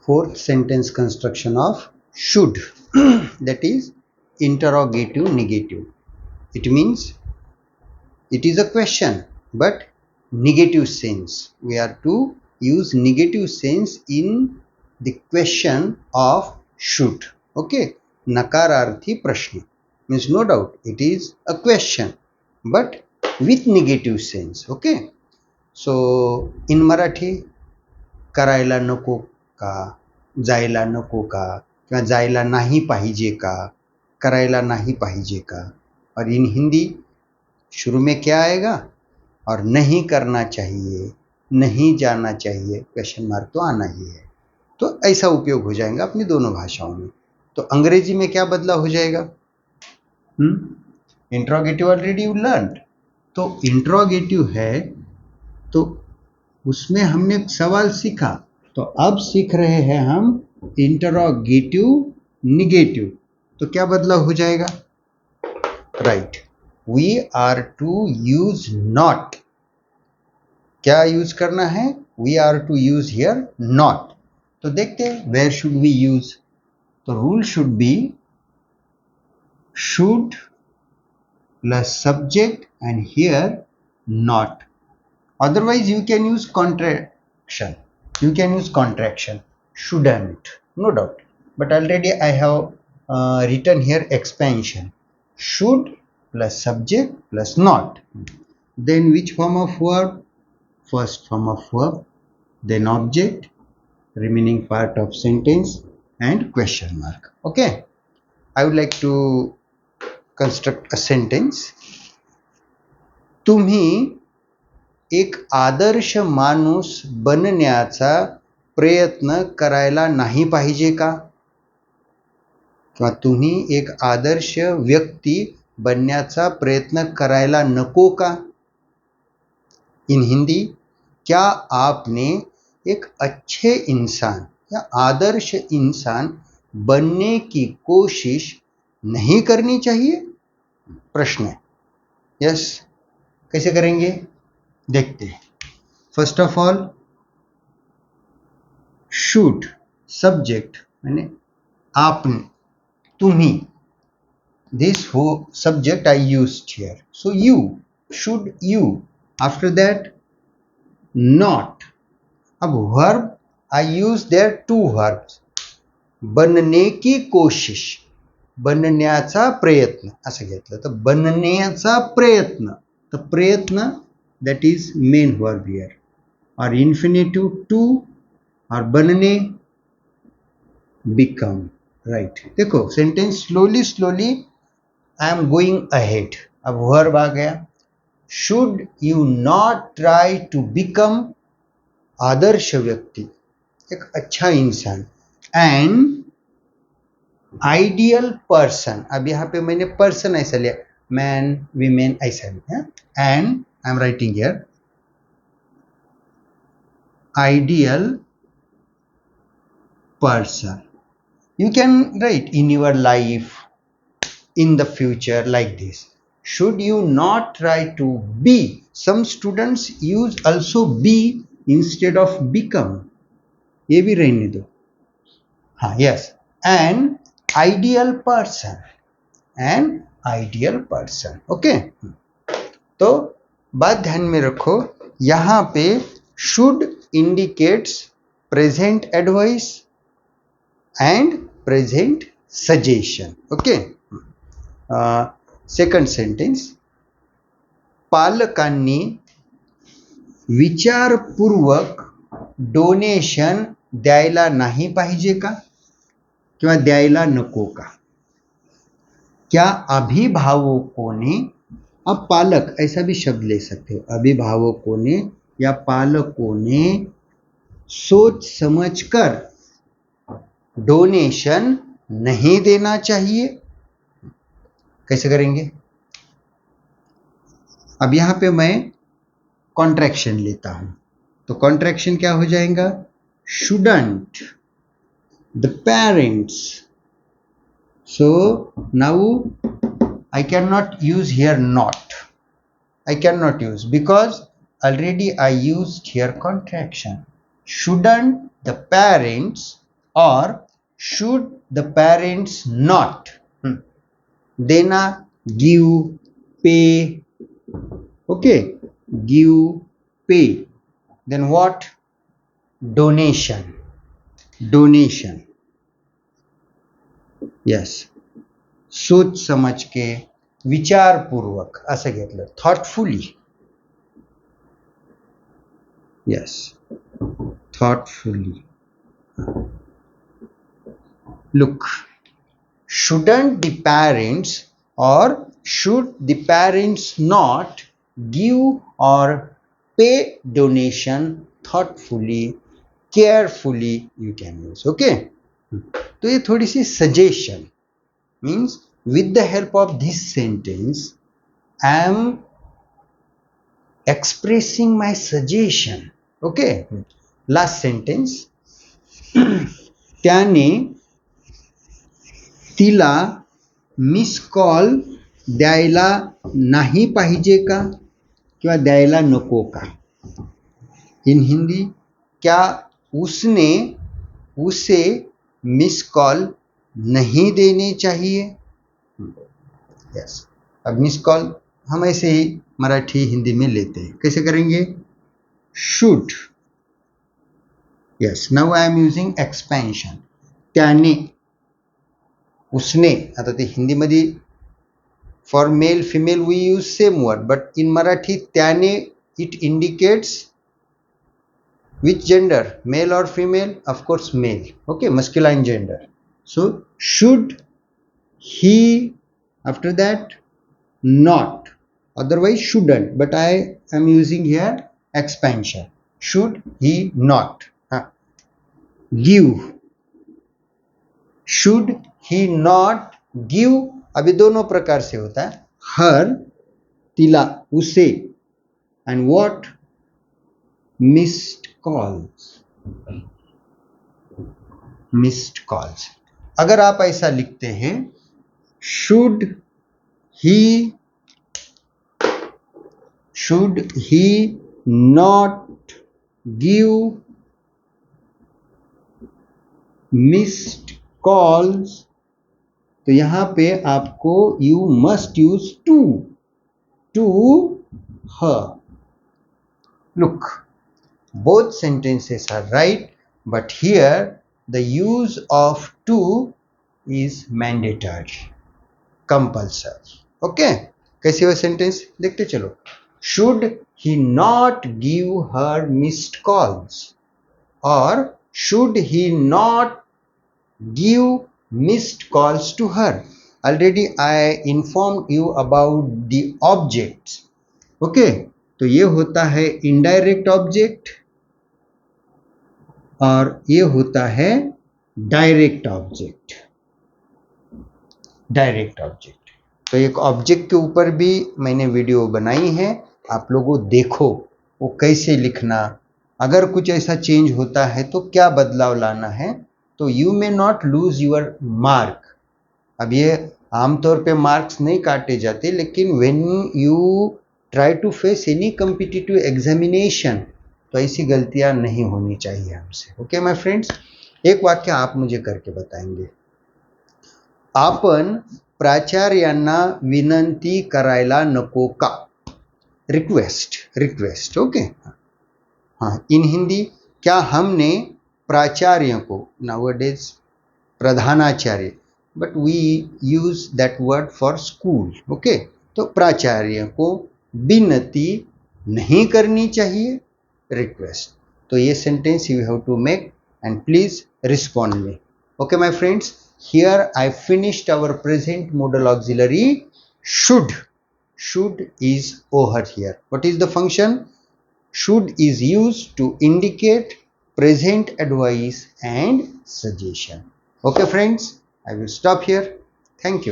Fourth sentence construction of should that is interrogative negative. It means it is a question but negative sense. We are to use negative sense in the question of should. Okay, nakararthi prashna means no doubt it is a question but with negative sense. Okay, so in Marathi करायला नको का, जायला नको का, किंवा जायला नाही पाहिजे का, करायला नहीं पाहिजे का. और इन हिंदी शुरू में क्या आएगा, और नहीं करना चाहिए, नहीं जाना चाहिए, क्वेश्चन मार्क तो आना ही है. तो ऐसा उपयोग हो जाएगा अपनी दोनों भाषाओं में. तो अंग्रेजी में क्या बदला हो जाएगा, इंट्रोगेटिव ऑलरेडी यू लर्न. तो इंट्रोगेटिव है तो उसमें हमने सवाल सीखा, तो अब सीख रहे हैं हम इंटरोगेटिव निगेटिव. तो क्या बदलाव हो जाएगा, right, we are to use not. क्या यूज करना है, we are to use here not. तो देखते हैं वेयर शुड वी यूज. तो rule should be should plus subject and here not. Otherwise, you can use contraction. You can use contraction. Shouldn't, no doubt. But already I have written here expansion. Should plus subject plus not. Then which form of verb? First form of verb. Then object. Remaining part of sentence and question mark. Okay. I would like to construct a sentence. तुम्ही एक आदर्श माणूस बनण्याचा प्रयत्न करायला नाही पाहिजे का, किंवा तुम्ही एक आदर्श व्यक्ती बनण्याचा प्रयत्न करायला नको का. इन हिंदी, क्या आपने एक अच्छे इंसान या आदर्श इंसान बनने की कोशिश नहीं करनी चाहिए, प्रश्न है. यस, कैसे करेंगे देखते हैं. First of all should subject मैंने आपने, तुम्ही, दिस हो subject I used here, so you, should you. After that not. अब verb I use there two verbs. बनने की कोशिश, बनण्याचा प्रयत्न असं घेतलं तर बनण्याचा प्रयत्न. तर प्रयत्न that is main verb here, or infinitive to, or बनने become. right, देखो sentence slowly slowly I am going ahead. अब वर्ब आ गया. Should you not try to become, आदर्श व्यक्ति, एक अच्छा इंसान, एंड आइडियल पर्सन. अब यहाँ पे मैंने पर्सन ऐसा लिया, मैन वीमेन ऐसा लिया, and I am writing here ideal person. You can write in your life, in the future, like this. Should you not try to be. Some students use also be instead of become. ये भी रहने दो. हाँ, yes. An ideal person. An ideal person. Okay. तो बात ध्यान में रखो, यहां पे should indicates present advice and present suggestion. Okay. Second sentence, पालकांनी विचारपूर्वक डोनेशन द्यायला नाही पाहिजे का, किंवा द्यायला नको का. क्या अभिभावकों ने, अब पालक ऐसा भी शब्द ले सकते हो, अभिभावकों ने या पालकों ने सोच समझकर डोनेशन नहीं देना चाहिए. कैसे करेंगे. अब यहां पे मैं कॉन्ट्रैक्शन लेता हूं, तो कॉन्ट्रैक्शन क्या हो जाएगा, shouldn't, the parents. So now I cannot use here not. I cannot use because already I used here contraction. Shouldn't the parents or should the parents not? देना, give, pay. Okay, give, pay. Then what? Donation. Donation. Yes. सोच समझ के, विचारपूर्वक असं घेतलं, thoughtfully. Yes, thoughtfully. Look, shouldn't the parents or should the parents not give or pay donation thoughtfully, carefully you can use. Okay, तो ये थोड़ी सी suggestion means with the help of this sentence I am expressing my suggestion. Okay, last sentence. त्याने तिला miss call द्यायला नाही पाहिजे का किंवा द्यायला नको का? इन हिंदी, क्या उसने उसे मिस कॉल नहीं देने चाहिए? यस, अब मिस कॉल हम ऐसे ही मराठी हिंदी में लेते हैं, कैसे करेंगे? Should. Yes, now I am using expansion. त्याने, उसने, आता ते हिंदीमध्ये for male female we use same word, but in Marathi त्याने it indicates which gender, male or female? Of course male. Okay, masculine gender. So should he, after that not, otherwise shouldn't, but I am using here expansion. Should he not give? Should he not give? अभी दोनों प्रकार से होता है, her, तिला, उसे, and what? Missed calls. Missed calls. अगर आप ऐसा लिखते हैं, should he not give missed calls, तो यहां पे आपको you must use to her. Look, both sentences are right, but here the use of to is mandatory, compulsory. Okay, कैसे वो सेंटेंस देखते चलो. Should he not give her missed calls, or should he not give missed calls to her? Already I informed you about the objects. Okay, तो ये होता है indirect object और ये होता है डायरेक्ट ऑब्जेक्ट. डायरेक्ट ऑब्जेक्ट, तो एक ऑब्जेक्ट के ऊपर भी मैंने वीडियो बनाई है, आप लोगों देखो वो कैसे लिखना, अगर कुछ ऐसा चेंज होता है तो क्या बदलाव लाना है, तो you may not lose your mark. अब ये आमतौर पे मार्क्स नहीं काटे जाते, लेकिन when you try to face any competitive examination, तो ऐसी गलतियां नहीं होनी चाहिए हमसे. ओके माय फ्रेंड्स, एक वाक्य आप मुझे करके बताएंगे. आपण प्राचार्यांना विनंती करायला नको का? रिक्वेस्ट. ओके, हाँ, इन हिंदी, क्या हमने प्राचार्य को, नाउअडेज प्रधानाचार्य, but we use that word for school. Okay, तो प्राचार्य को विनती नहीं करनी चाहिए, रिक्वेस्ट. तो ये sentence you have to make and please respond me. Okay my friends, here I finished our present modal auxiliary should. Should is over here. What is the function? Should is used to indicate present advice and suggestion. Okay friends, I will stop here. Thank you.